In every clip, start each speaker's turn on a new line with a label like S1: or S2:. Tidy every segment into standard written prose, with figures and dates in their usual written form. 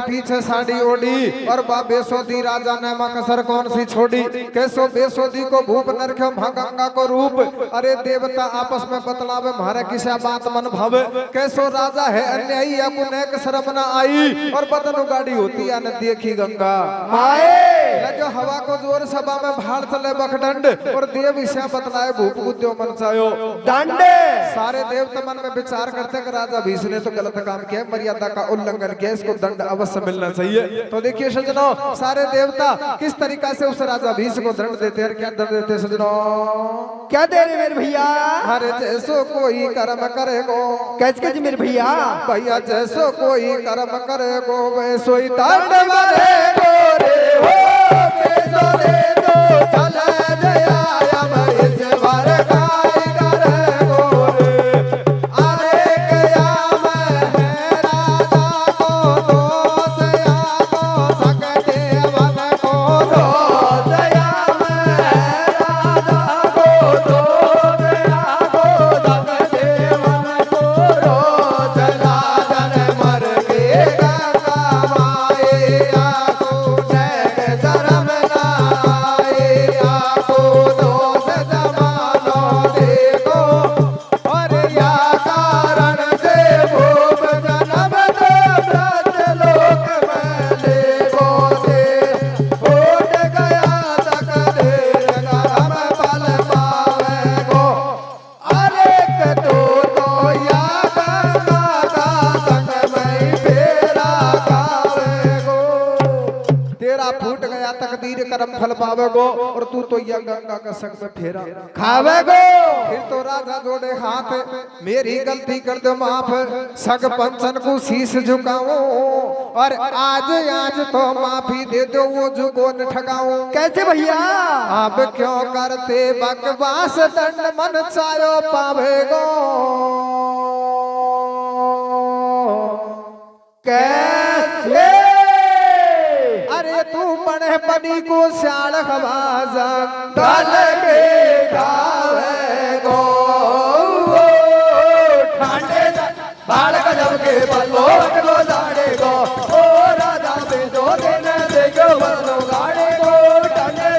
S1: पीछे साड़ी ओढ़ी और बा बेसोदी राजा ने मां कसर कौन सी छोड़ी। कैसो बेसोदी को भूप नरख्यो मां गंगा को रूप। अरे देवता आपस में बतलावे मारे किसा बात मन भावे। कैसो राजा है अन्यायी अपुनेक शर्म न आई। और बदन गाड़ी होती है न देखी गंगा माए। जो हवा को जोर सभा में भाड़ चले बखडंड और देव ईशा बतलाए भूप गुद्यो मन चायो दंडे। सारे देवता मन में विचार करते कि राजा भीष ने तो गलत काम किया, मर्यादा का उल्लंघन किया, इसको दंड अवश्य मिलना चाहिए। तो देखिए सज्जनों, सारे देवता किस तरीका से उस राजा भीष को दंड देते हैं। क्या दंड देते सज्जनों?
S2: क्या दे रहे मेरे भैया?
S1: हरे जैसो कोई कर्म करेगो।
S2: कैसे मेरे भैया?
S1: भैया जैसो कोई कर्म करेगो वैसो ही दंड मरेगो रे हो। वैसो रे तो चले जया इस बार काय करेगो रे। अरे कया मैं है राजा को दोष या को सकते वन को दोष या मैं है राजा को दोष या को सकते वन को दोष। राजन मर के गंगा माए आको नैक शर्म ना आए। आको दोष जमानो देखो और या कारण से भूप जन्म दो ब्रज लोक में देखो दे। उठ गया तकदीर करम फल पावे गो। अरे तो या गंगा का संग में फेरा खावे गो। तेरा फूट गया तकदीर करम फल पावे गो और तू तो या गंगा का संग में फेरा खावे गो। फिर तो राजा जोड़े हाथ, मेरी गलती कर दो माफ, सग पंचन को शीश झुकाऊं और आज तो माफी दे दो वो झुको न ठगाऊं।
S2: कैसे भैया?
S1: अब क्यों करते बकवास दंड मन चायो पावेगो। कैसे? अरे तू पढ़े पनी को श्याल खबाजा डाल के खावेगो। ठांडे बाल गजब के बल्लोट को दाड़ेगो। ओ राजा बेजो देने देगो बल्लो गाड़ेगो। ठांडे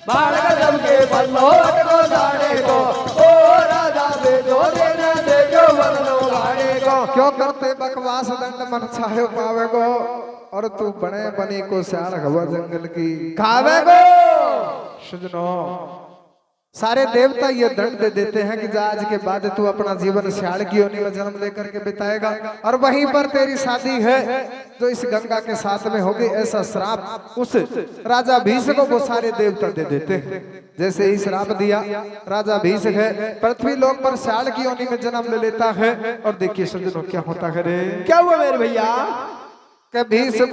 S1: बाल गजब के बल्लोट को दाड़ेगो। ओ राजा बेजो देने देगो बल्लो गाड़ेगो। क्यों करते बकवास दंड मन चाहे पावेगो और तू बने बनी को स्याल हवा जंगल की
S2: खावेगो।
S1: सुनो सारे देवता ये दंड दे देते हैं कि जा आज के बाद तू अपना जीवन स्याल की योनि में जन्म लेकर के बिताएगा और वहीं पर तेरी शादी है जो इस गंगा के साथ में होगी। ऐसा श्राप उस राजा भीष्म को वो सारे देवता दे देते हैं। जैसे ही श्राप दिया राजा भीष्म है पृथ्वी लोक पर स्याल की योनि में जन्म ले लेता है। और देखिए सज्जनों क्या होता है रे,
S2: क्या हुआ मेरे भैया?
S1: कभी से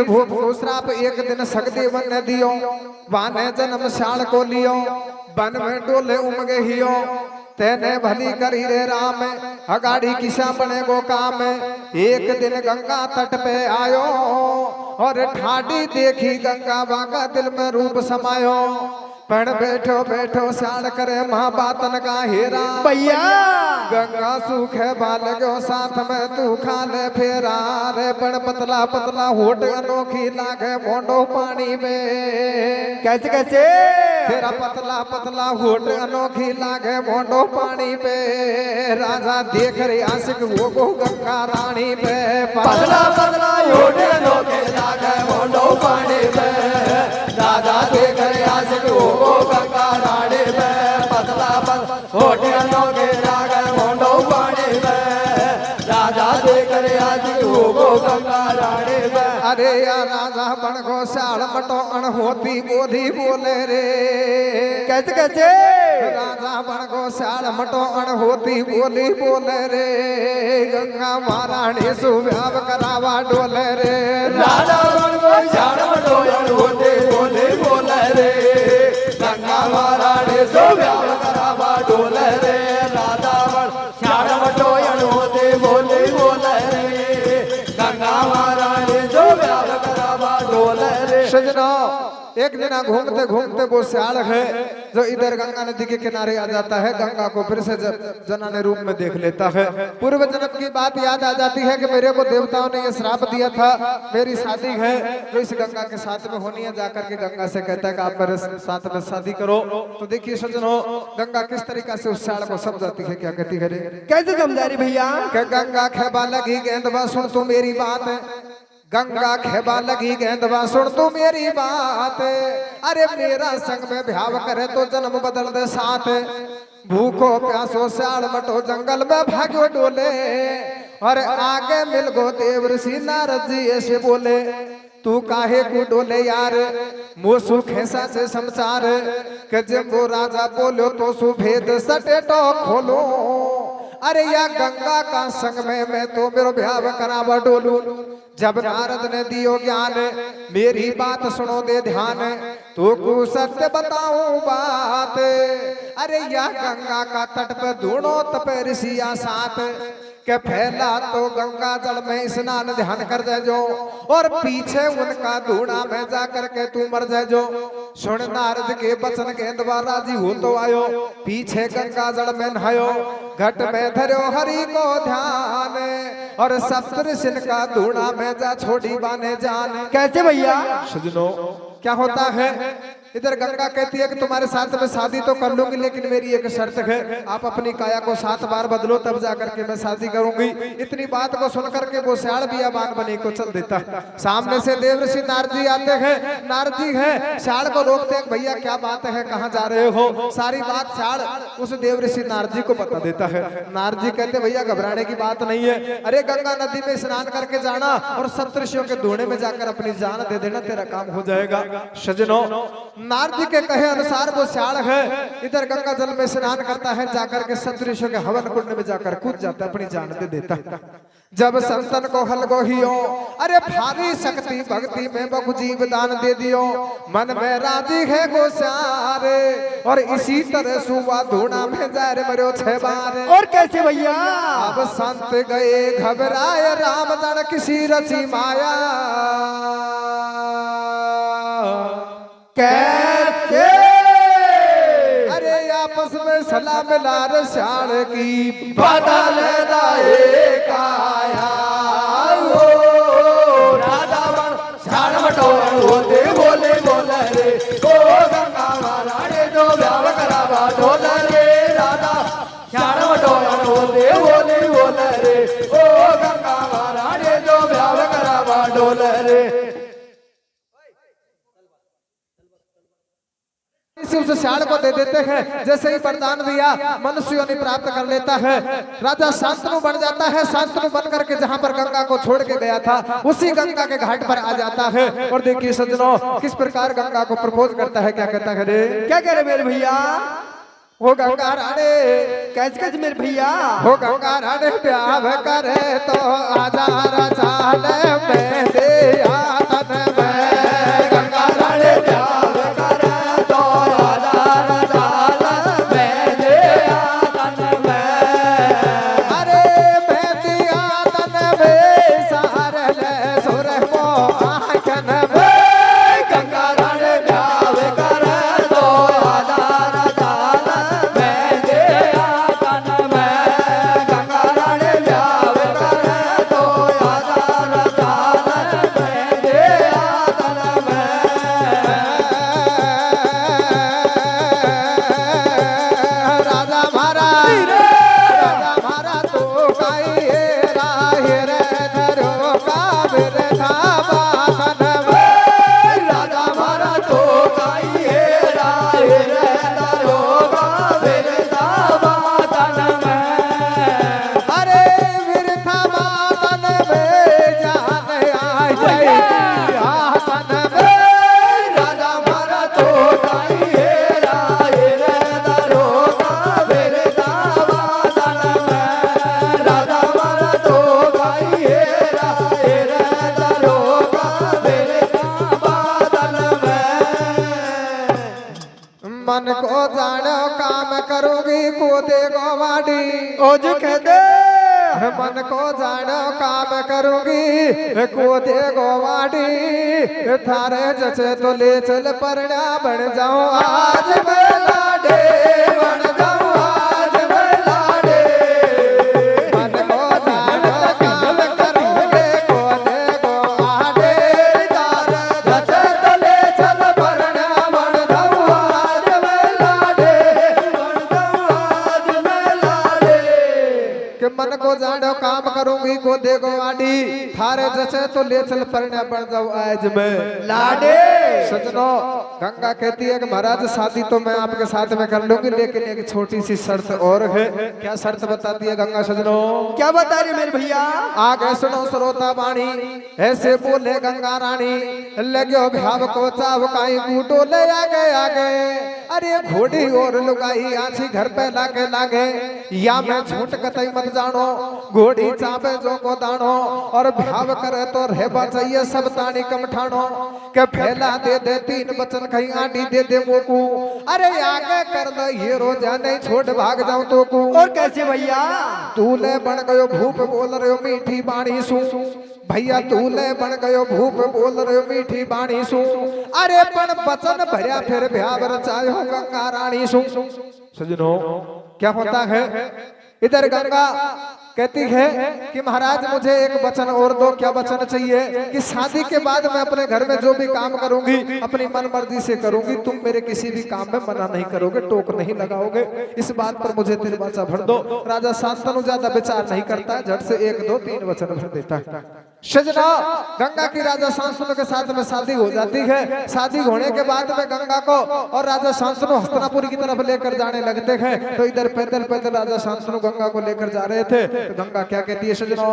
S1: भूप को श्राप एक दिन सकती वन ने दियो, वाने जन्म शाल को लियो, बन में डोले उमगे हियो, तेने भली करी रे राम, अगाड़ी किसा बने गो काम। एक दिन गंगा तट पे आयो और ठाडी देखी गंगा बाका दिल में रूप समायो। पण बैठो बैठो स्याल करे माँ बातन का हेरा,
S2: भैया
S1: गंगा सूखे बाल गो साथ में तू खा ले फेरा रे। पण पतला पतला होट अनोखी लागे मोंडो पानी में।
S2: कैसे कैसे?
S1: तेरा पतला पतला होट अनोखी लागे मोंडो पानी पे। राजा देख रे आशिक वो गो गंगा रानी पे।
S2: पतला पतला होट अनोखे लागे मोंडो पानी पे।
S1: राजा देख रे आशिक वो गो गंगा रानी पे। पतला पतला होट अनोखे लागे मोंडो पानी पे। राजा देख रे आशिक वो गो गंगा रानी पे। अरे या राजा बन गो स्याल मटो अनहोती बोधी बोले रे।
S2: कैसे कैसे?
S1: राजा बन गो स्याल मटो अनहोती बोली बोले रे। गंगा महारानी सुव्याव करावा डोले रे।
S2: राजा बन गो स्याल मटो अनहोती बोली बोले रे। गंगा महारानी सुव्याव करावा डोले रे। राजा बन स्याल मटो अनहोती बोली बोले रे। गंगा महारानी सुव्याव करावा डोले रे।
S1: सजना एक दिन घूमते घूमते वो स्याल है जो इधर गंगा नदी के किनारे आ जाता है। गंगा को फिर से जनाने रूप में देख लेता है। पूर्व जन्म की बात याद आ जाती है कि मेरे को देवताओं ने ये श्राप दिया था, मेरी शादी है जो इस गंगा के साथ में होनी है। जाकर के गंगा से कहता है कि आप मेरे साथ में शादी करो। तो देखिए सज्जनों गंगा किस तरीका से उस स्याल को समझाती है। क्या कहती है?
S2: कैसे समझा रही भैया?
S1: गंगा खेबा लगी गेंदवा सुन तू मेरी बात। गंगा खेबा लगी गेंदवा सुन तू मेरी बात। अरे मेरा संग में भ्याव करे तो जन्म बदल दे साथ। भूखो प्यासो स्याल मटो जंगल में भाग्यो डोले। और आगे मिल गो देव ऋषि नारद जी ऐसे बोले, तू काहे को डोले यार मोसु खेसा से समाचार। के जब वो राजा बोलो तो सुभेद सटे तो खोलो। अरे या गंगा का संग में मैं तो मेरो भ्याव करावा डोलू। जब नारद ने दियो ज्ञान मेरी बात सुनो दे ध्यान। तो को सत्य बताऊं बात। अरे या गंगा का तट पे दोनों तपे ऋषिया साथ। के फैला तो गंगा जल में स्नान ध्यान कर जाजो। और पीछे उनका धूणा में जाकर के तू मर जाजो। सुन नारद के बचन के द्वारा जी हो तो आयो। पीछे गंगा जल में नहायो, घट में धरो हरि को ध्यान। और सप्तऋषि का धूणा में जा छोड़ी बाने जान।
S2: कैसे भैया?
S1: सजनो क्या होता है इधर गंगा कहती है कि तुम्हारे साथ में शादी तो कर लूंगी लेकिन मेरी एक शर्त है, आप अपनी काया को 7 बार बदलो तब जाकर के मैं शादी करूंगी। इतनी बात को सुनकर के वो स्याल बियाबान बने को चल देता है। सामने से देव ऋषि नारद जी आते हैं। नारद जी है स्याल को रोकते हैं, भैया क्या बात है, कहाँ जा रहे हो? सारी बात स्याल उस देव ऋषि नारद जी को बता देता है। नारद जी कहते भैया घबराने की बात नहीं है। अरे गंगा नदी में स्नान करके जाना और सप्तऋषियों के धूणे में जाकर अपनी जान दे देना, तेरा काम हो जाएगा। सजनो नारद जी के कहे अनुसार वो स्याल है इधर गंगा जल में स्नान करता है। जाकर के सप्तऋषियों के हवन कुंड में जाकर कूद जाता है, अपनी जान दे देता है। जब संतन को हल गोहियो, अरे भारी शक्ति भक्ति में बहु जीव दान दे दियो। मन में राजी है गोसारे और इसी तरह सुबह धूणा में जा रे मरो 6 बार।
S2: और कैसे भैया?
S1: अब संत गए घबराए राम जन किसी रची माया।
S2: कैसे?
S1: अरे आपस में सलाह मिला रे स्याल की
S2: बदल दाए काया। राधा बन स्याल मटोर होते बोले बोले रे। ओ गंगा महारानी जो व्याव करावा डोले रे। राधा स्याल मटोर होते बोले रे ओ गंगा महारानी जो ब्याह करावा डोल रे।
S1: उस श्याल को दे देते हैं, जैसे ही वरदान दिया मनुष्य योनि प्राप्त कर लेता है। राजा शांतनु बन जाता है। शांतनु बन करके जहां पर गंगा को छोड़ के गया था उसी गंगा के घाट पर आ जाता है। और देखिए सज्जनों किस प्रकार गंगा को प्रपोज करता है। क्या कहता है रे,
S2: क्या कह रहे मेरे भैया?
S1: वो गंगा राणे
S2: कैसे कैसे मेरे भैया?
S1: हो गंगा राणे ब्याह करे तो आजा राजा में दे आतन में।
S2: गंगा राणे ब्याह करे तो आजा राजा में दे आतन में।
S1: अरे मैं दिया तन में सार ले सुर को आंखन में।
S2: गंगा राणे ब्याह करे तो आजा राजा में दे आतन में। गंगा राणे ब्याह करे तो आजा राजा में दे आतन में।
S1: राजा मारा तो काई राहे रे धरो का बिरथा बातन में।
S2: राजा मारा तो काई राय रे दरोगा बिरथा बातन में।
S1: अरे बिरथा बातन में जान आ जाए आतन में।
S2: राजा मारा तो काई राय रे दरोगा बिरथा बातन में। राजा मारा तो काई राय रे दरोगा बिरथा बातन में।
S1: मन को जानो काम करोगी को देगो वाडी।
S2: ओज कह दे
S1: मन को जानो काम करूंगी को देगो वाडी। थारे जैसे तो ले चल परना बन जाऊं आज मैं लाडे।
S2: बन जाऊं आज मैं लाडे।
S1: मन को जानो काम करूंगी को देगो वाडी।
S2: तारे धसे तले चल परना बन जाऊं आज मैं लाडे। बन जाऊं आज मैं लाडे।
S1: कि मन को जानो काम करूंगी को देगो वाडी। थारे जैसे तो ले चल परना बन जाऊं आज मैं
S2: लाडे।
S1: सजनों गंगा कहती है कि महाराज शादी तो मैं आपके साथ में कर लूंगी, लेकिन एक छोटी सी शर्त और है। क्या शर्त बताती है गंगा सजनों?
S2: क्या बता रही मेरे भैया?
S1: आगे सुनो श्रोता वाणी ऐसे बोले गंगा रानी। लग्यो भाव को चाव काई बूटो ले आगे आगे। अरे घोड़ी और लुगाई आछी घर पे लागे लागे। या मैं झूठ कतई मत जानो घोड़ी चापे जो को दानो। और भाव करे तो रहबा चाहिए सब तानी कम ठानो। के फैला दे दे तीन बचन कहीं आंटी दे दे मोकू। अरे आगे कर दे ये रोजा नहीं छोड़ भाग जाऊं तो को।
S2: और कैसे भैया?
S1: तूले बन गयो भूप बोल रहे हो मीठी बाणी सू। भैया तूले बन गयो भूप बोल रहे हो मीठी बाणी सू। अरे पण बचन भरिया फिर भ्याव रचायो गंगा रानी सू। सजनो क्या होता है इधर गंगा कहती है कि महाराज मुझे एक वचन और दो। क्या वचन चाहिए? कि शादी के बाद मैं अपने घर में जो भी काम करूंगी अपनी मन मर्जी से करूंगी। तुम मेरे किसी भी काम में मना नहीं करोगे, टोक नहीं लगाओगे। इस बात पर मुझे दिलवाचा भर दो। राजा शांतनु ज्यादा विचार नहीं करता, झट से 1 2 3 वचन भर देता है। सजना गंगा की राजा शांतनु के साथ में शादी हो जाती है। शादी होने के बाद में गंगा को और राजा शांतनु हस्तिनापुर की तरफ लेकर जाने लगते हैं। तो इधर पैदल पैदल राजा शांतनु गंगा को लेकर जा रहे थे। तो गंगा क्या कहती है सजनों?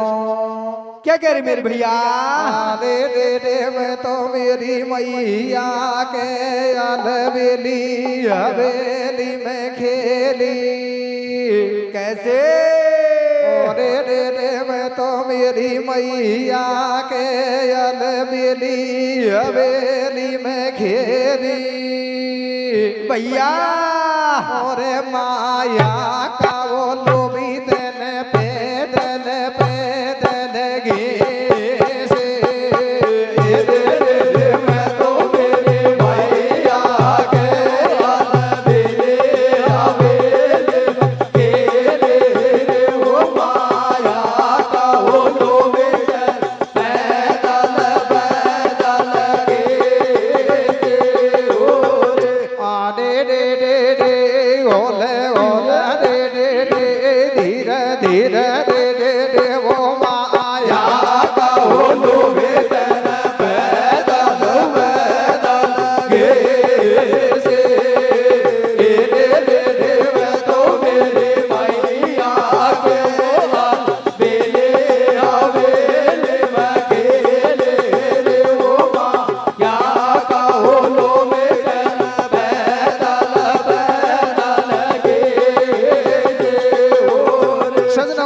S2: क्या कह रही मेरे भैया?
S1: रे रे रे मैं तो मेरी मैया के अलबेली हवेली में खेली।
S2: कैसे?
S1: रे रे रे मैं तो मेरी मैया के अलबेली हवेली में खेली।
S2: भैया
S1: और माया का वो लोभी देने पैदल पैदल गे से।
S2: मैं तो मेरे भैया के अलबेली हवेली में खेले रे। वो माया का वो लोभी पैदल पैदल गे हो रे।
S1: आने रे रे रे ओले ओले रे रे रे धीरे धीरे रे रे रे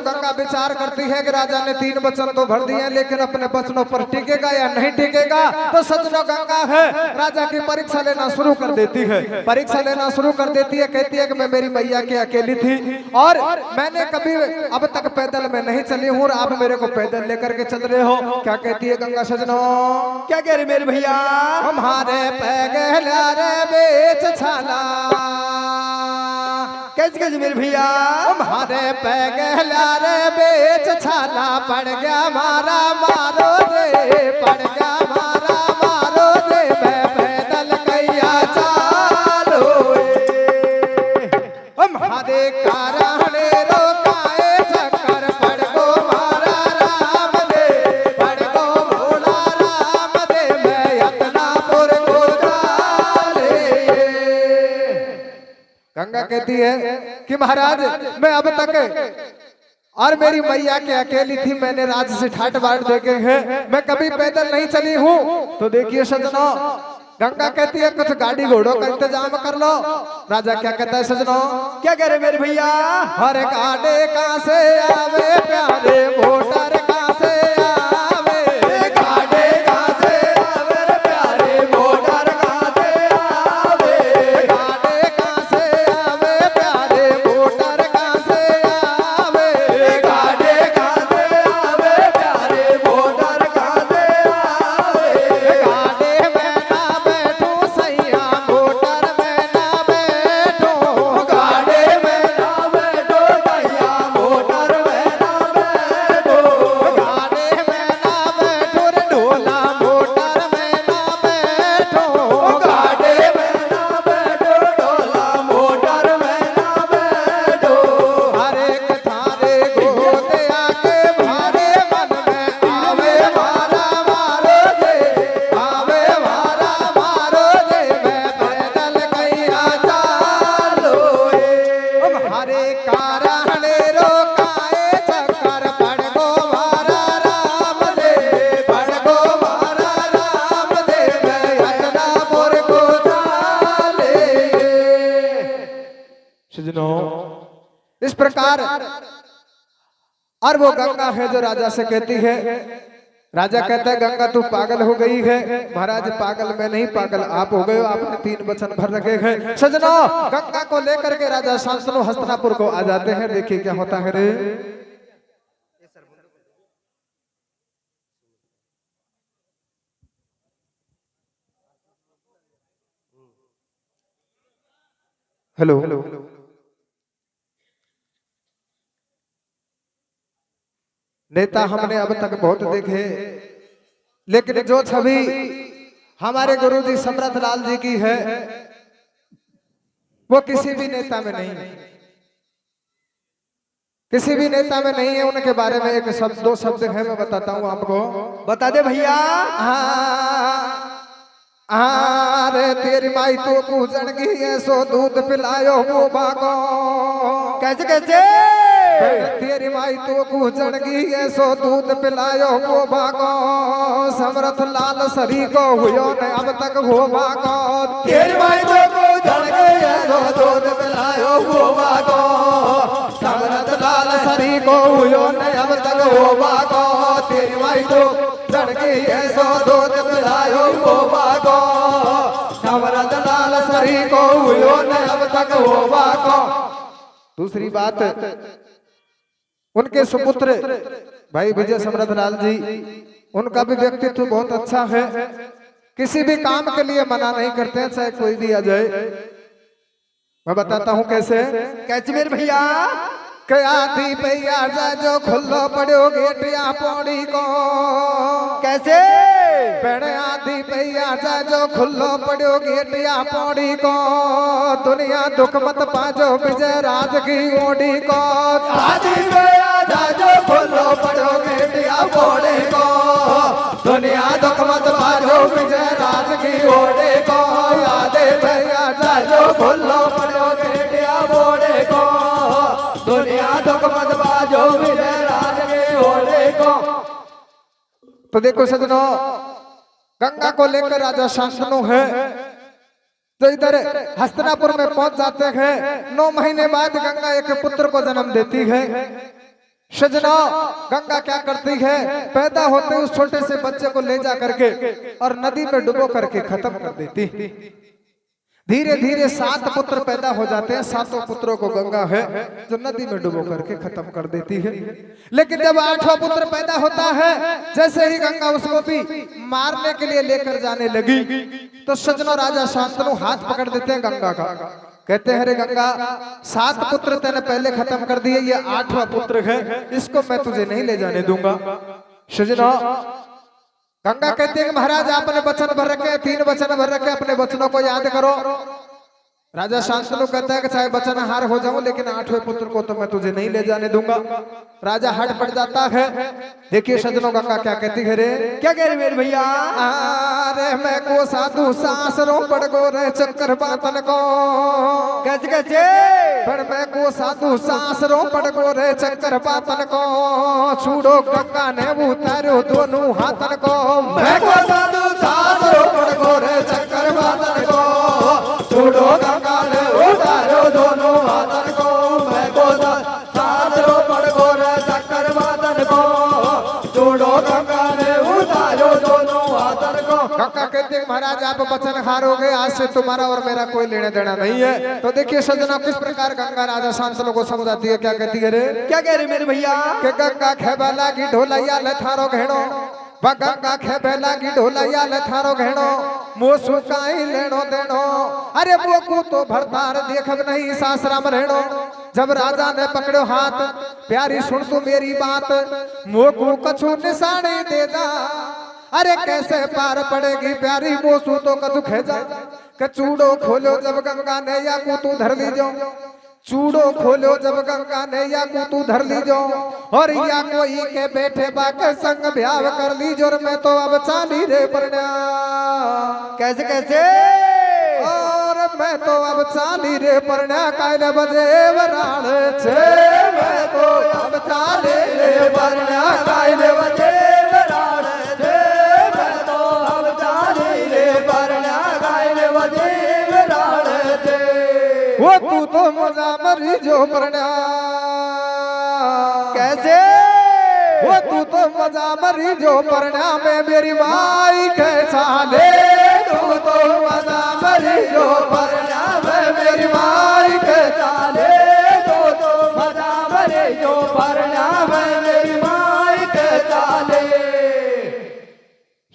S1: सजनों गंगा विचार करती है कि राजा ने 3 वचन तो भर दिए लेकिन अपने वचनों पर टिकेगा या नहीं टिकेगा। तो सजनों गंगा है राजा की परीक्षा लेना शुरू कर देती है, परीक्षा लेना शुरू कर देती है। कहती है कि मैं मेरी मैया की अकेली थी और मैंने कभी अब तक पैदल में नहीं चली हूँ और आप मेरे को पैदल लेकर के चल रहे हो। क्या कहती है गंगा सजनों?
S2: क्या कह रहे मेरे भैया?
S1: हमारे पैगला रे बेच छाला,
S2: कैसे कैसे मेरे भैया?
S1: हमारे पैगला रे बेच छाला, पड़ गया मारा मारो रे, पड़ गया मारा मारो रे, मैं पैदल कैया चालो हमारे कारण रोकाए चक्कर, पड़ गो मारा राम दे, पड़ गो भोला राम दे, मैं अपना पुर को डाले। गंगा कहती है कि महाराज मैं अब तक और मेरी मैया के अकेली थी, मैंने राज से ठाट बाट देखे हैं, मैं कभी पैदल नहीं चली हूँ। तो देखिए सजनों गंगा कहती है कुछ गाड़ी घोड़ों का इंतजाम कर लो। राजा क्या कहता है सजनों?
S2: क्या कह रहे मेरे भैया?
S1: हर गाड़े कहाँ से आवे प्यारे, मोटर कहाँ से आवे,
S2: गाड़े कहाँ से आवे प्यारे, मोटर कहाँ से आवे,
S1: गाड़े कहाँ से आवे प्यारे, मोटर कहाँ से आवे,
S2: गाड़े कहाँ से आवे प्यारे, मोटर कहाँ से आवे,
S1: गाड़े में ना बैठो सैया, मोटर में ना बैठो,
S2: गाड़े में ना बैठो भैया, मोटर में ना बैठो,
S1: गाड़े में ना बैठो रे ढोला, मोटर में ना बैठो,
S2: गाड़े में ना बैठो ढोला, मोटर में ना बैठो,
S1: हर एक थारे गोदे आके भारे मन में आवे मारा मारो दे, आवे मारा मारो दे, मैं पैदल कैया चालो हरे कारण रोकाए चक्कर, पड़ गो मारा राम दे, पड़ गो मारा राम दे, मैं अकनापुर को चाले। सजनों इस प्रकार और वो गंगा है जो राजा से कहती है, राजा कहता है गंगा तू पागल हो गई है। महाराज पागल मैं नहीं, पागल आप हो गए हो, आपने 3 वचन भर रखे हैं। सजनों गंगा को लेकर के राजा शांतनु हस्तिनापुर को आ जाते हैं। देखिए क्या होता है रे। हेलो नेता हमने अब तक बहुत देखे, लेकिन जो छवि हमारे गुरुजी समर्थ लाल जी की है वो किसी भी नेता में नहीं, किसी भी नेता में नहीं है। उनके बारे में एक शब्द 2 शब्द है, मैं बताता हूँ आपको।
S2: बता दे भैया।
S1: अरे तेरी माई तो पूजन की है, सो दूध पिलायो वो बागो।
S2: कैसे कैसे?
S1: तेरी माई तो पूजन की है, सो दूध पिलायो वो बागो। समर्थ लाल सरी को हुयो न अब तक हो बागो।
S2: तेरी माई तो पूजन की है, सो दूध पिलायो वो बागो।
S1: समर्थ लाल सरी को हुयो न अब तक हो बागो। तेरी माई तो पूजन की है, सो दूध पिलायो वो बागो। समर्थ लाल सरी को हुयो न अब तक हो बागो। दूसरी बात, उनके सुपुत्र भाई विजय समर्थ लाल जी, उनका भी व्यक्तित्व बहुत अच्छा है। किसी भी काम के लिए मना नहीं करते हैं, चाहे कोई भी आ जाए। मैं बताता हूँ कैसे।
S2: कैसे मेरे भैया?
S1: क्या थी भैया जो खुल्लो पड़ो गेटिया पौड़ी को।
S2: कैसे?
S1: पेड़े आधी भैया जो खुल्लो पड़ो गेटिया पौड़ी को। दुनिया दुख मत पाजो विजय राज की ओडी को।
S2: आधी भैया जो खुल्लो पड़ो गेटिया पौड़ी को।
S1: दुनिया दुख मत पाजो विजय राज की ओडी को। आधे भैया जो खुल्लो पड़ो गेटिया पौड़ी को। दुनिया दुख मत पाजो विजय राज की ओडी को। तो देखो सजनों, गंगा को लेकर राजा शांतनु है तो इधर हस्तिनापुर में पहुंच जाते हैं। 9 महीने बाद गंगा एक पुत्र को जन्म देती है। सजना गंगा क्या करती है, पैदा होते उस छोटे से बच्चे को ले जा करके और नदी में डुबो करके खत्म कर देती। धीरे धीरे 7 पुत्र पैदा हो जाते हैं, 7 पुत्रों को गंगा है जो नदी में डुबो करके खत्म कर देती है। लेकिन जब 8वां पुत्र पैदा होता है, जैसे ही गंगा उसको भी मारने के लिए लेकर जाने लगी तो सजनो राजा शांतनु हाथ पकड़ देते हैं गंगा का, कहते हैं रे गंगा 7 पुत्र तेने पहले खत्म कर दिए, ये 8वां पुत्र है, इसको मैं तुझे नहीं ले जाने दूंगा। सजना गंगा कहते हैं कि महाराज आपने वचन भर रखे, 3 वचन भर रखे, अपने वचनों को याद करो। राजा शांतनु कहता है कि चाहे वचन हार हो जाऊं लेकिन 8वें पुत्र को तो मैं तुझे नहीं ले जाने दूंगा। राजा हट पड़ जाता है। देखिए सजनों गंगा क्या कहती है रे,
S2: क्या कह रहे मेरे भैया?
S1: अरे मैं को साधु सासरों पड़ गो रे चक्कर बातन को,
S2: कैसे कैसे?
S1: पर मैं को साधु सासरों पड़ गो रे चक्कर बातन को, छूड़ो गंगा ने उतारो दोनों हाथन को।
S2: मैं को साधु सासरों पड़ गो रे चक्कर बातन को, छूड़ो गंगा ने उतारो दोनों हाथन को। मैं को सासरों पड़ गो रे चक्कर बातन को, छूड़ो गंगा ने उतारो दोनों हाथन को।
S1: गंगा कहते हैं महाराज आप वचन हारोगे, आज से तुम्हारा और मेरा कोई लेना देना नहीं है। तो देखिए सजना किस प्रकार गंगा राजा शांतनु को समझाती है। क्या कहती है रे,
S2: क्या कह रहे मेरे भैया?
S1: कि गंगा खेबला की ढोलैया ले थारो घेणो, गंगा खेबला की ढोलैया ले थारो घेणो, मो सुकाई लेनो देनो। अरे वो को तो भरतार देखब नहीं सासराम रहनो। जब राजा ने पकड़ो हाथ, प्यारी सुन तू मेरी बात, मो को कछु निशानी दे जा। अरे कैसे पार पड़ेगी प्यारी मोसू तो कछु खेजा। कचूड़ो खोलो जब गंगा ने या को तू धर लीजो, चूड़ो खोलो जब गंगा ने या को तू धर लीजो, और या कोई के बैठे बाके संग ब्याह कर लीजो। और मैं तो अब चाली रे परण्या,
S2: कैसे कैसे?
S1: और मैं तो अब चाली रे परण्या कायले बजे वराण छे।
S2: मैं तो अब चाली रे परण्या कायले बजे वराण छे। मैं तो अब चाली रे परण्या कायले बजे वराण छे।
S1: वो तू तो मजा मरी जो परण्या,
S2: कैसे?
S1: वो तू तो मजा मरी जो परण्या में मेरी माई के साले।
S2: तू तो मजा मरी जो परण्या में मेरी माई के साले। तू तो मजा मरी जो परण्या में मेरी माई के साले।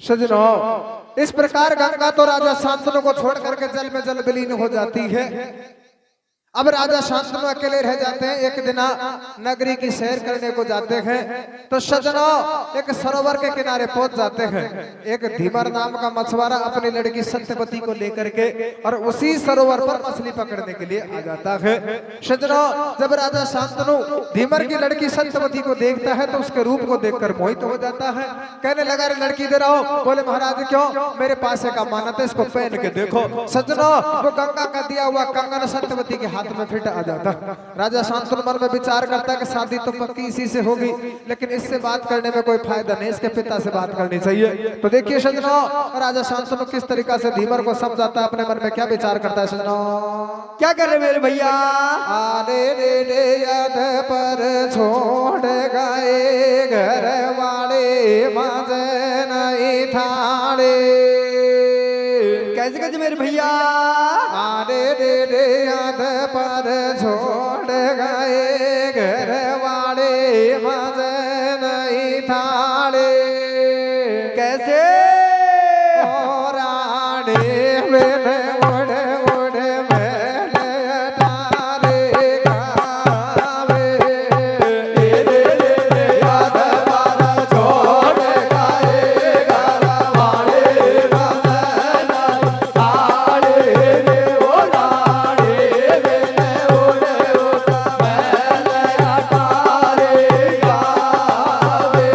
S1: सजनो इस प्रकार गंगा तो राजा शांतनु को छोड़ करके जल में जल विलीन हो जाती है। अब राजा शांतनु अकेले रह जाते हैं। एक दिन नगरी की सैर करने को जाते हैं तो सजनो एक सरोवर के किनारे पहुंच जाते हैं। एक धीमर नाम का मछुआरा अपनी लड़की सत्यवती को लेकर के और उसी सरोवर पर मछली पकड़ने के लिए आ जाता है। सजनो जब राजा शांतनु धीमर की लड़की सत्यवती को देखता है तो उसके रूप को देखकर मोहित हो जाता है। कहने लगा रे लड़की दे रहा हो। बोले महाराज क्यों? मेरे पास एक अमानत है, इसको पहन के देखो। सजनो वो गंगा का दिया हुआ कंगन सत्यवती के हाथ में फिट आ जाता। राजा शांतनु मन में विचार करता है कि शादी तो पक्की इसी से होगी, लेकिन इससे बात करने में कोई फायदा नहीं, इसके पिता से बात करनी चाहिए। तो देखिए सजनो राजा शांतनु किस तरीका से धीमर को समझाता है, अपने मन में क्या विचार करता है। सजनो
S2: क्या कर रहे मेरे भैया?
S1: आरे रे रे याद पर छोड़ गए घर वाले माजे नहीं थाड़े।
S2: कैसे कैसे मेरे भैया?
S1: आरे रे रे याद पर छोड़ गए घर वाले मजे नहीं थाड़े।
S2: कैसे?
S1: और आड़े मेरे उड़े उड़े मेले तारे गावे।
S2: रे रे रे याद पर छोड़ गए घर वाले मजे नहीं थाड़े। रे ओ राड़े मेरे उड़े उड़े मेले तारे गावे।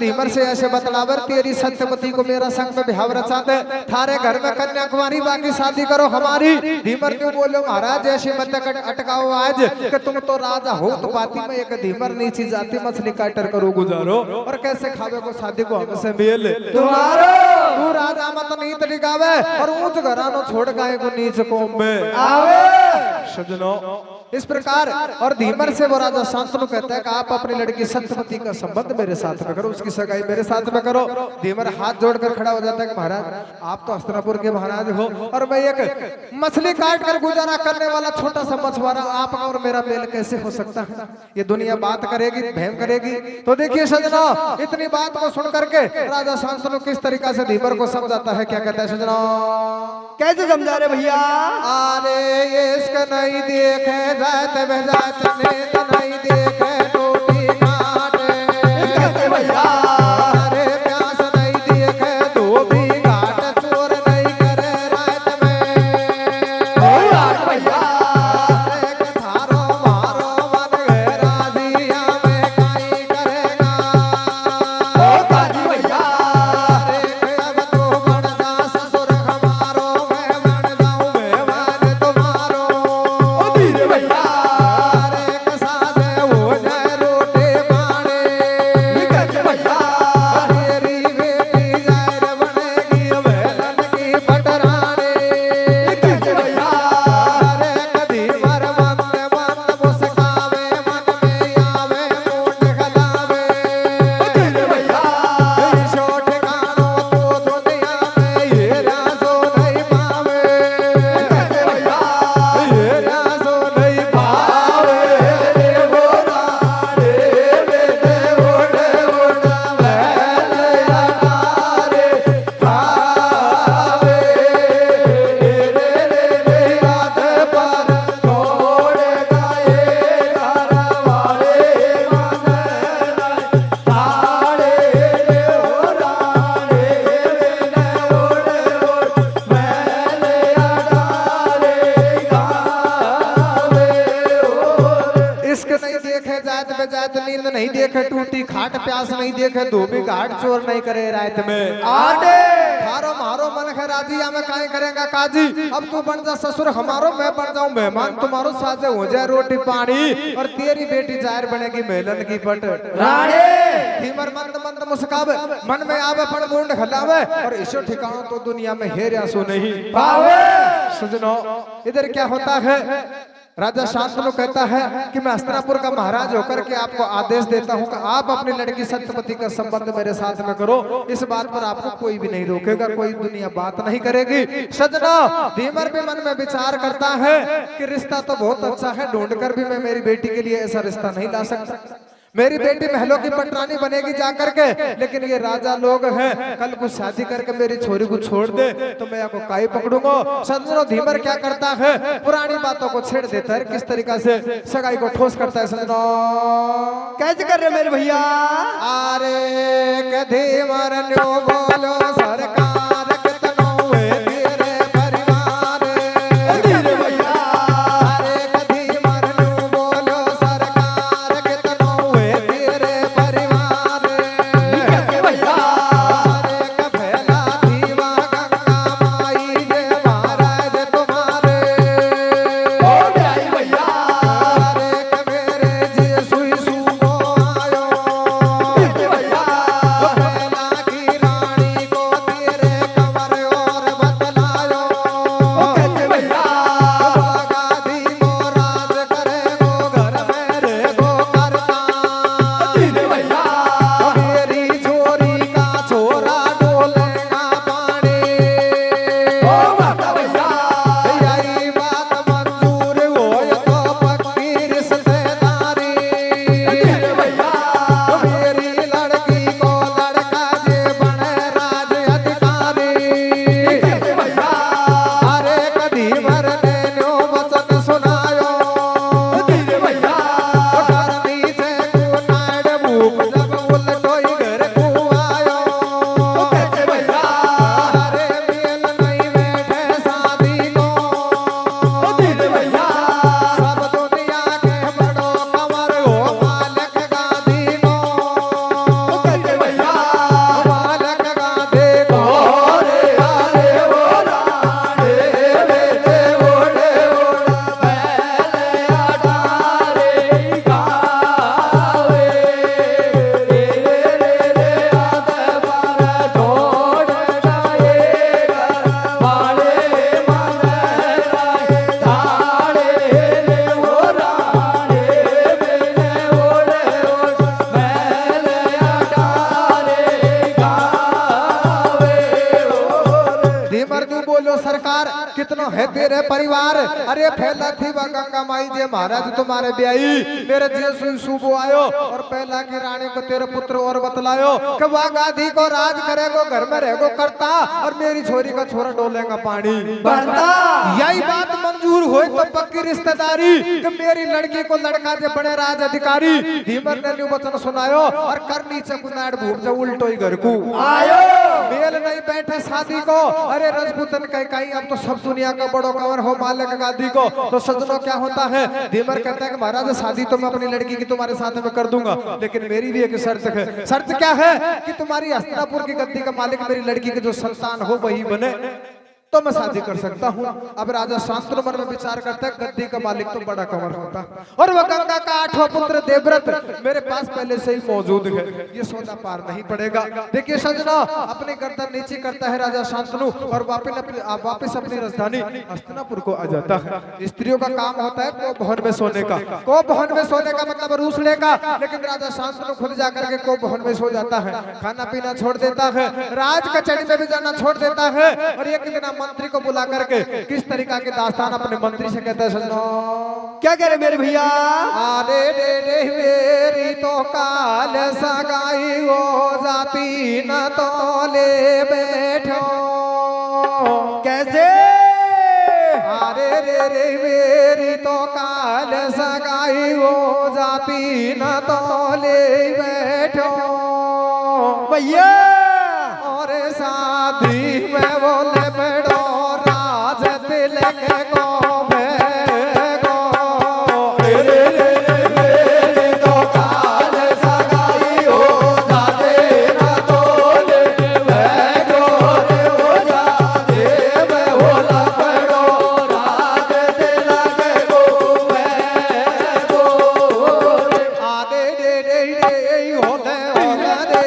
S1: धीमर से ऐसे बतलावर तेरी सत्यवती को मेरा संग में बिहाव रचा दे, थारे घर में कन्या कुमारी बाकी शादी करो हमारी। धीमर क्यों बोलो महाराज ऐसे मत अटकाओ आज कि तुम तो राजा हो तो बाती में एक धीमर नीची जाती मछली काटर करो गुजारो और कैसे खावे को शादी को हमसे मेल तुम्हारो। तू राजा मत नीत निकावे और ऊंच घरानो छोड़ गाय को नीच कोम में आवे सजनो। इस प्रकार और धीमर से वो राजा शांतनु कहता है कि आप अपनी लड़की सत्यवती का संबंध मेरे साथ में करो, उसकी सगाई मेरे साथ में करो। धीमर हाथ जोड़कर खड़ा हो जाता है कि महाराज आप तो हस्तिनापुर के महाराज हो और मैं एक मछली काट कर गुजारा करने वाला छोटा सा मछुआरा, आप और मेरा मेल कैसे हो सकता है? ये दुनिया बात करेगी, भैम करेगी। तो देखिए सजना, इतनी बात को सुन करके राजा शांतनु किस तरीका से धीमर को समझाता है। क्या कहता है सजना?
S2: कैसे समझा रहे भैया?
S1: अरे ये इसका नहीं देखे जात बजात नेत नहीं देखे टोटी काटे
S2: कैसे भैया?
S1: अरे प्यास नहीं देखे धोबी घाट चोर नहीं करे रात में
S2: घाट भैया।
S1: अरे कथारो मारो मन है राजिया में काई करेगा
S2: काजी भैया।
S1: अरे अब तो बन जा ससुर हमारो मैं बन जाऊं मेहमान तुम्हारो
S2: धीरे भैया।
S1: अरे कसा दे हो जाए रोटी पानी
S2: कैसे भैया?
S1: तेरी बेटी जायर बनेगी वेलन की पटरानी
S2: कैसे भैया?
S1: अरे कभी मर मंद मंद मुस्कावे मन में आवे मूंड खदावे
S2: धीरे भैया।
S1: ईशो ठिकानो तो दुनिया में ये राजो नहीं पावे
S2: कैसे भैया?
S1: ये राजो नहीं पावे
S2: रे बोला रे बेटे ओढ़े ओढ़ा बैल अटारे खावे रे याद पर छोड़ गए घर वाले मन ताड़े ओ राणे बिन ओढ़े ओढ़ बैल अटारे खावे ओ
S1: इश्क नहीं देखे जात बेजात नींद नहीं देखे टूटी खाट प्यास नहीं देखे धोबी घाट चोर नहीं करे रात में
S2: आटे
S1: हारो मारो मन है राजिया में काहे करेगा काजी। अब तू बन जा ससुर हमारो मैं बन जाऊं मेहमान तुम्हारो साजे हो जाए रोटी पानी और तेरी बेटी जाहिर बनेगी मेलन की पट
S2: राणे
S1: धीमर मंद मंद मुस्कावे मन में आवे पण मुंड खलावे और ईशो ठिकानो तो दुनिया में हेरिया सो नहीं
S2: पावे।
S1: सजनो इधर क्या होता है? राजा शांतनु कहता है कि मैं हस्तिनापुर का महाराज होकर के आपको आदेश देता हूं कि आप अपनी लड़की सत्यवती का संबंध मेरे साथ में करो। इस बात पर आपको कोई भी नहीं रोकेगा, कोई दुनिया बात नहीं करेगी। सजना धीमर भी मन में विचार करता है कि रिश्ता तो बहुत अच्छा है, ढूंढ कर भी मैं मेरी बेटी के लिए ऐसा रिश्ता नहीं ला सकता। मेरी बेटी महलों की पटरानी बनेगी जाकर के, लेकिन ये राजा लोग हैं, कल को शादी करके मेरी छोरी को छोड़ दे तो मैं आपको काई पकड़ूंगा। सजनो धीमर क्या करता है? पुरानी बातों को छेड़ देता है, किस तरीका से सगाई को ठोस करता है। सजनो
S2: कैसे कर रहे मेरे भैया?
S1: अरे धीमर न्यो बोलो सरकार कितनो है तेरे परिवार
S2: धीरे भैया।
S1: अरे धीमर न्यो बोलो सरकार कितनो है तेरे परिवार
S2: कैसे भैया?
S1: अरे कभेला दीवा गंगा माई जे महाराज तुम्हारे
S2: ओ जाई भैया।
S1: अरे कबेरे जी सुई सुको आयो
S2: कैसे भैया?
S1: कभेला की रानी को कितना है तेरे परिवार। अरे फैला थी वह गंगा माई जे महाराज तुम्हारे ब्याई मेरे जे सुबह आयो और पहला की रानी को तेरे पुत्र और बतलायो कि वह गादी को राज करेगो घर में रहेगो करता और मेरी छोरी का छोरा डोलेगा पानी
S2: भरता।
S1: यही बात मंजूर हुई तो पक्की रिश्तेदारी कि मेरी लड़की को लड़का जे बने राज अधिकारी। धीमर ने न्यू वचन सुनायो और कर नीचे गुनाड़ भूप जा उल्टो ही घर को
S2: आयो
S1: मेल नहीं बैठे शादी को। अरे रजपूतन कहीं अब तो सब दुनिया का बड़ो कवर हो मालिक गादी को। तो सजनों क्या होता है धीमर कहता है कि महाराज शादी तो मैं अपनी लड़की की तुम्हारे साथ में कर दूंगा लेकिन मेरी भी एक शर्त है। शर्त क्या है कि तुम्हारी हस्तिनापुर की गद्दी का मालिक मेरी लड़की के जो संतान हो वही बने तो मैं शादी कर सकता हूँ। अब राजा शांतनु मन में विचार करता है गद्दी का मालिक तो बड़ा कंवर होता और वह गंगा का 8वां पुत्र देवव्रत मेरे पास पहले से ही मौजूद है। ये सौदा पार नहीं पड़ेगा। देखिए सजना अपनी गर्दन नीचे करता है राजा शांतनु और वापिस अपनी राजधानी हस्तिनापुर को आ जाता है। स्त्रियों का काम होता है को भवन में सोने का। को भवन में सोने का मतलब रूसने का, लेकिन राजा शांतनु खुद जाकर के को भवन में सो जाता है। खाना पीना छोड़ देता है, राज कचहरी में भी जाना छोड़ देता है और एक दिन मंत्री को बुला करके किस तरीका के दास्तान अपने मंत्री से कहता है सजनो
S2: क्या कह रहे मेरे भैया।
S1: अरे रे मेरी तो काल सगाई हो जाती न तो ले बैठो
S2: कैसे।
S1: अरे रे मेरी तो काल सगाई हो जाती न तो ले बैठो
S2: भैया
S1: और शादी में बोले बड़ो राज दिल के को भेगो।
S2: मेरी तो काल सगाई हो जाते न तो ले बैठो रे हो जाते मैं होला बड़ो राज दिल के को बैठो।
S1: आदे दे होले दे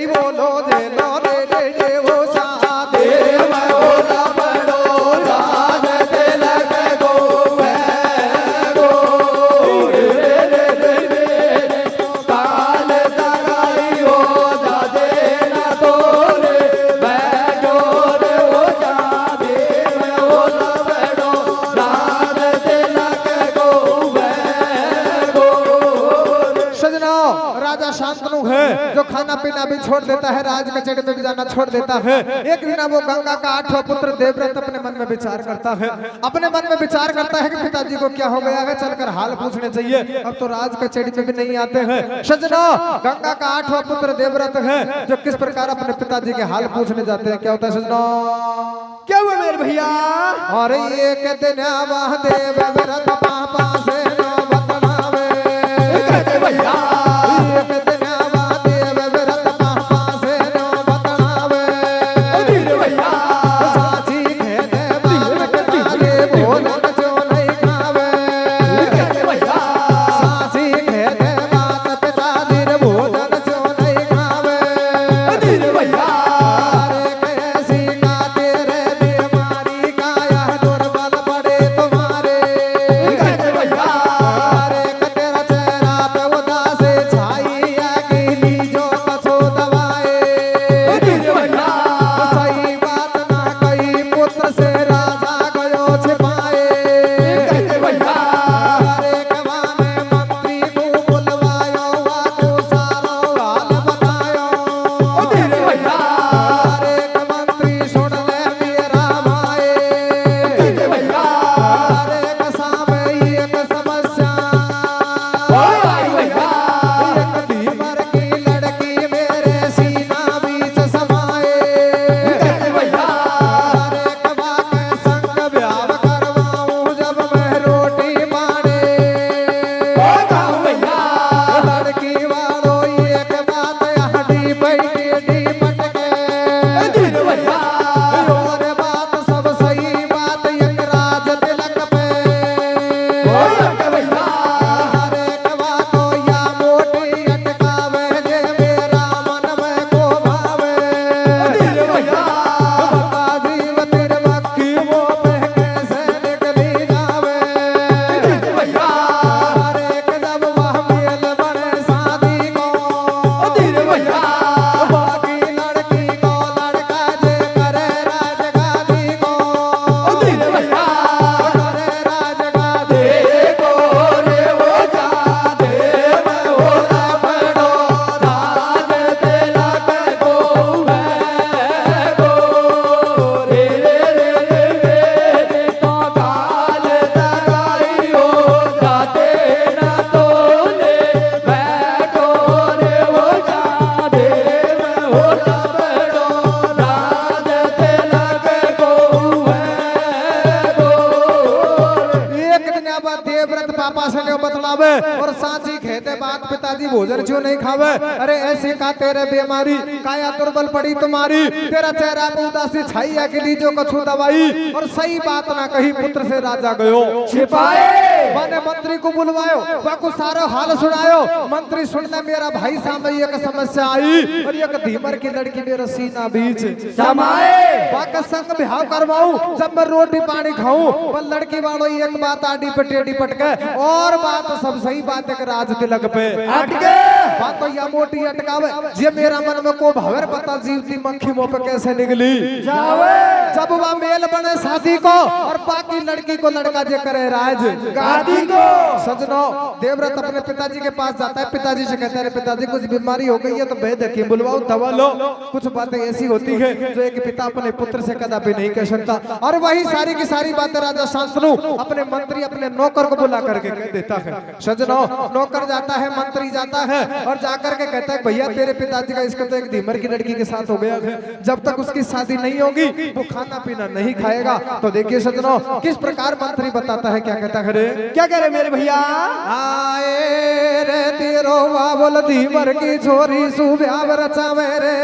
S1: बोलो जे लो दे वो शादी
S2: मैं होला बड़ो राज दिल के को बैठो। काल सगाई हो जाते न तो ले बैठो रे हो जाते मैं होला बड़ो राज दिल के को बैठो।
S1: सजना राजा शांतनु है जो खाना पीना भी छोड़ देता है, राज कचहरी में भी जाना छोड़ देता है। एक दिन वो गंगा का 8वां पुत्र देवव्रत अपने मन में विचार करता है। अपने मन में विचार करता है कि पिताजी को क्या हो गया है, चलकर हाल पूछने चाहिए। अब तो राज कचहरी में भी नहीं आते हैं। सजना गंगा का 8वां पुत्र देवव्रत है जो किस प्रकार अपने पिताजी के हाल पूछने जाते हैं। क्या होता है सजना।
S2: क्या हुआ मेरे भैया।
S1: और एक दिन वह देवव्रत पापा से न बतलावे
S2: कैसे भैया।
S1: एक दिन वह देवव्रत पापा से न बतलावे
S2: धीरे भैया।
S1: साची खेने बालक तारे भोजन जो नहीं खावे
S2: कैसे भैया।
S1: साची खेने बात पिताजी रे भोजन जो नहीं खावे
S2: धीरे भैया।
S1: अरे कैसी का तेरे बीमारी का यह दुर्बल पड़े तुम्हारे।
S2: कैसे
S1: पिताजी कहते बात पिताजी भोजन क्यों नहीं खावे? अरे ऐसे का तेरे बीमारी काया दुर्बल पड़ी तुम्हारी, तेरा चेहरा पे उदासी छाई है कि लीजो कछु दवाई। और सही बात ना कही पुत्र से राजा गयो
S2: छिपाए।
S1: मैंने मंत्री को बुलवायो, बाकू सारा हाल सुनायो। मंत्री सुनने मेरा भाई सामने एक समस्या आई और एक धीमर की लड़की मेरा सीना बीच
S2: समाए।
S1: बाका संग बिहाव करवाऊं, जब मैं रोटी पानी खाऊं पर लड़की वालों एक बात आडी पे टेढ़ी पटके और बात सब सही बात है कि राज तिलक पे
S2: अटके
S1: बात तो या मोटी अटकावे जे मेरा मन में को भावर पता जीवती मक्खी मुंह पे कैसे निकली
S2: जावे।
S1: जब वह मेल बने शादी को और बाकी लड़की को लड़का जे करे राज
S2: गादी को।
S1: सजनो देवव्रत अपने पिताजी के पास जाता है, पिताजी से कहता है पिताजी कुछ बीमारी हो गई है तो वैद्य की बुलवाओ दवा लो। कुछ बातें ऐसी होती है जो एक पिता अपने पुत्र से कदापि नहीं कह सकता। और वही सारी की सारी बातें राजा शांतनु अपने मंत्री अपने नौकर को बुला करके कह देता है। सजनो नौकर जाता है, मंत्री जाता है और जाकर के कहता है भैया तेरे पिताजी का इसका तो एक धीमर की लड़की के साथ हो गया है, जब तक उसकी शादी नहीं होगी वो खाना पीना नहीं खाएगा। तो देखिए सजनो किस प्रकार मंत्री बताता है, क्या कहता है रे?
S2: क्या कह रहे मेरे भैया?
S1: आए रे तेरो बाबुल धीमर की छोरी सुब्याव रचावे रे।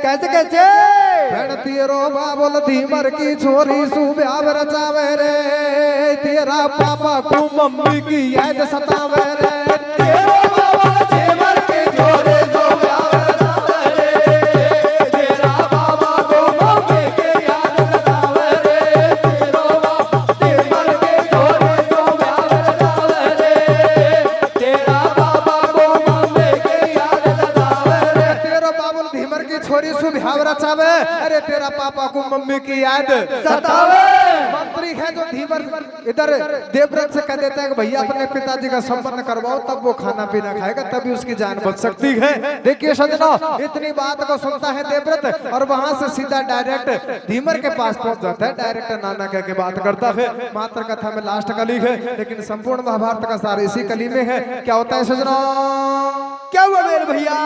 S2: कैसे कैसे?
S1: भेड़ तेरो बाबुल धीमर की छोरी सुब्याव रचावे रे। तेरा पापा को मम्मी की याद सतावे रे।
S2: तेरो बाबा धीमर की छोरी सुब्याव रचावे रे। तेरा बाबा को मम्मी की याद सतावे रे। तेरो बाबा धीमर की छोरी सुब्याव रचावे रे। तेरा बाबा को मम्मी की याद सतावे रे।
S1: तेरो बाबुल धीमर की छोरी सुब्याव रचावे, अरे तेरा पापा को मम्मी की याद
S2: सतावे।
S1: मंत्री है जो धीमर इधर देवव्रत से कह देता है कि भैया अपने पिताजी का संपन्न करवाओ तब वो खाना पीना खाएगा, तभी उसकी जान बच सकती है। देखिए सजनो इतनी बात को सुनता है देवव्रत और वहां से सीधा डायरेक्ट धीमर के पास पहुंच जाता है। डायरेक्ट नाना कह के बात करता है। मात्र कथा में लास्ट कली है लेकिन संपूर्ण महाभारत का सार इसी कली में है। क्या होता है सजनो?
S2: क्या हुआ मेरे भैया?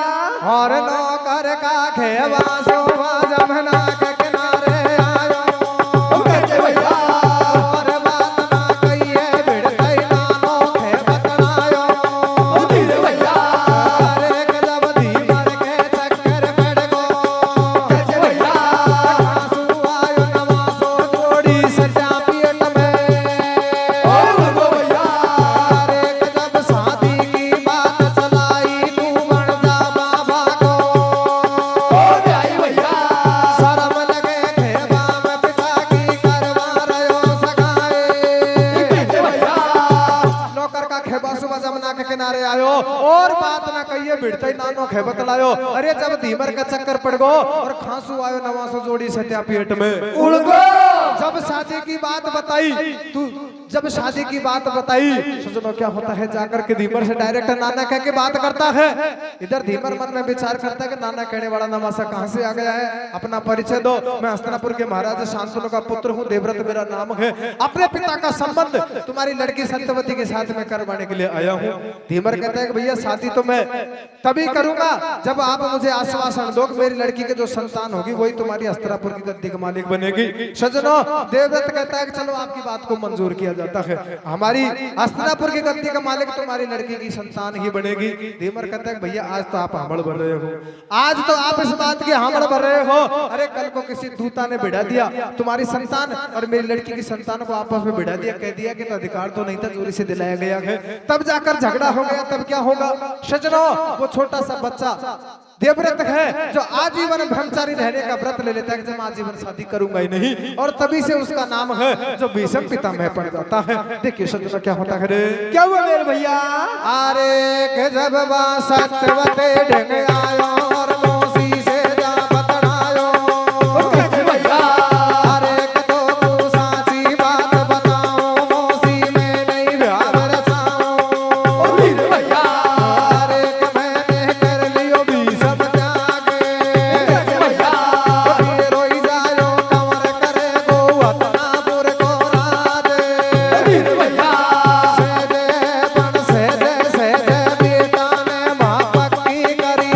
S1: और नौकर का खेवा शोभा जमुना के किनारे आयो।
S2: कैसे भैया?
S1: और बात ना कहिए भिड़तई नानो खेबत नायो।
S2: धीरे भैया।
S1: अरे गजब धीमर के चक्कर पड़ गो।
S2: कैसे भैया?
S1: आंसू आयो नवासो जोड़ी सजा पेट में।
S2: और बोलो भैया।
S1: अरे गजब शादी की बात चलाई तू बन जा बाबा को।
S2: ओ भाई भैया।
S1: शर्म लगे खेबा में पिता की करवा रयो सगाए।
S2: कैसे भैया?
S1: नौकर का खेबा सुबह जमुना के किनारे आयो और बात ना कहिए भिड़ते नानो खेबत लायो। अरे जब धीमर का चक्कर पड़ गो और खांसू आयो नवासो जोड़ी सत्या पेट में।
S2: उड़ गो।
S1: जब शादी की बात बताई तू जब शादी की बात बताई सजनो क्या होता है जाकर के धीमर से डायरेक्ट नाना कह के बात करता है। इधर धीमर मन में विचार करता है कि नाना कहने वाला नवासा कहां से आ गया है, अपना परिचय दो। मैं हस्तिनापुर के महाराज शांतनु का पुत्र हूं, देवव्रत मेरा नाम है। अपने पिता का संबंध तुम्हारी लड़की सत्यवती के साथ में करवाने के लिए आया हूं। धीमर कहता है कि भैया शादी तो मैं तभी करूंगा जब आप मुझे आश्वासन दो कि मेरी लड़की के जो संतान होगी वही तुम्हारी हस्तिनापुर की गद्दी का मालिक बनेगी। सजनो देवव्रत कहता है कि चलो आपकी बात को मंजूर किया जाता है, हमारी हस्तिनापुर की गद्दी का मालिक तुम्हारी लड़की की संतान ही बनेगी। धीमर कहता है भैया आज तो आप हमड़ बन रहे हो, आज तो आप इस बात की हमड़ बन रहे हो। अरे कल को किसी दूता ने भिड़ा दिया तुम्हारी संतान और मेरी लड़की की संतान को आपस में भिड़ा दिया, कह दिया कि तो अधिकार तो नहीं था जोरी से दिलाया गया है, तब जाकर झगड़ा हो गया, तब क्या होगा? सजनो वो छोटा सा बच्चा देवव्रत है जो आजीवन ब्रह्मचारी रहने का व्रत ले लेता है कि मैं आजीवन शादी करूंगा ही नहीं, और तभी से उसका नाम है जो भीष्म पितामह पड़ जाता है। देखिए सजनो क्या होता है रे?
S2: क्या हुआ मेरे भैया?
S1: अरे के जब सत्यवते ढंग आयो और मौसी से जा बतलायो।
S2: कैसे भैया?
S1: अरे के तो तू साची बात बताओ मौसी में नहीं ब्याह रचाओ।
S2: धीरे भैया।
S1: अरे के मैंने कर लियो भीष्म त्यागे।
S2: कैसे भैया?
S1: ये रोई जायो कंवर करे गो हस्तिनापुर को राजे।
S2: धीरे भैया।
S1: सहजे पण सहजे सहजे बेटा ने मां पक्की करी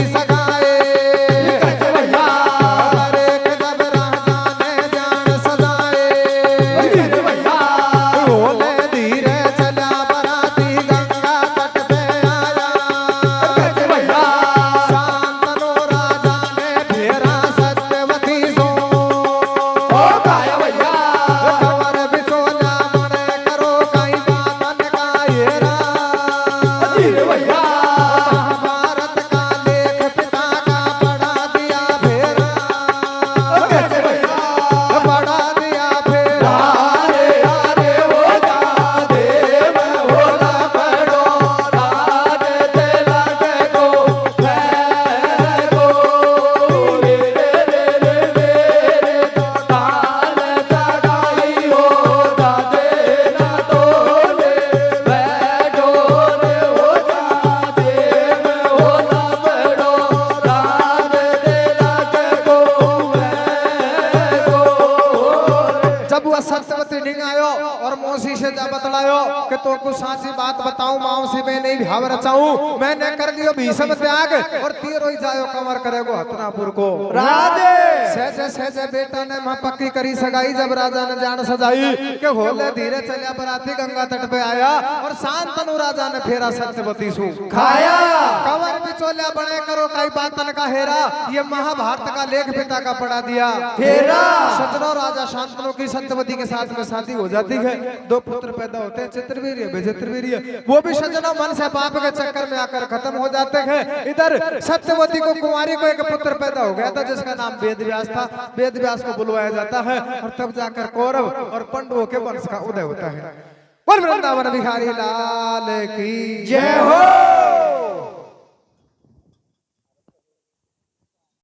S1: साची बात बताऊं माओ से मैं नहीं भाव रचाऊं मैंने कर दियो भीषम त्याग और तीर ही जायो कमर करेगो हतनापुर को
S2: राधे
S1: सहजे सहजे बेटा ने मां पक्की करी सगाई जब राजा ने जान सजाई के होले धीरे चलिया बराती गंगा तट पे आया और शांतनु राजा ने फेरा सत्यवती सु
S2: खाया
S1: कवर बिचौलिया बने करो कई बातन का हेरा ये महाभारत का लेख पिता का पढ़ा दिया
S2: फेरा
S1: सजनो राजा शांतनु की सत्यवती के साथ में शादी हो जाती है 2 पुत्र पैदा होते हैं चित्रवीर्य विचित्रवीर्य वो भी सजनो मन से पाप के चक्कर में आकर खत्म हो जाते हैं इधर सत्यवती को कुंवारी को एक पुत्र पैदा हो गया था जिसका नाम वेदव्यास था वेदव्यास को बुलवाया जाता है और तब जाकर कौरव और पांडवों के वंश का उदय होता है बोल वृंदावन बिहारी लाल की
S2: जय हो।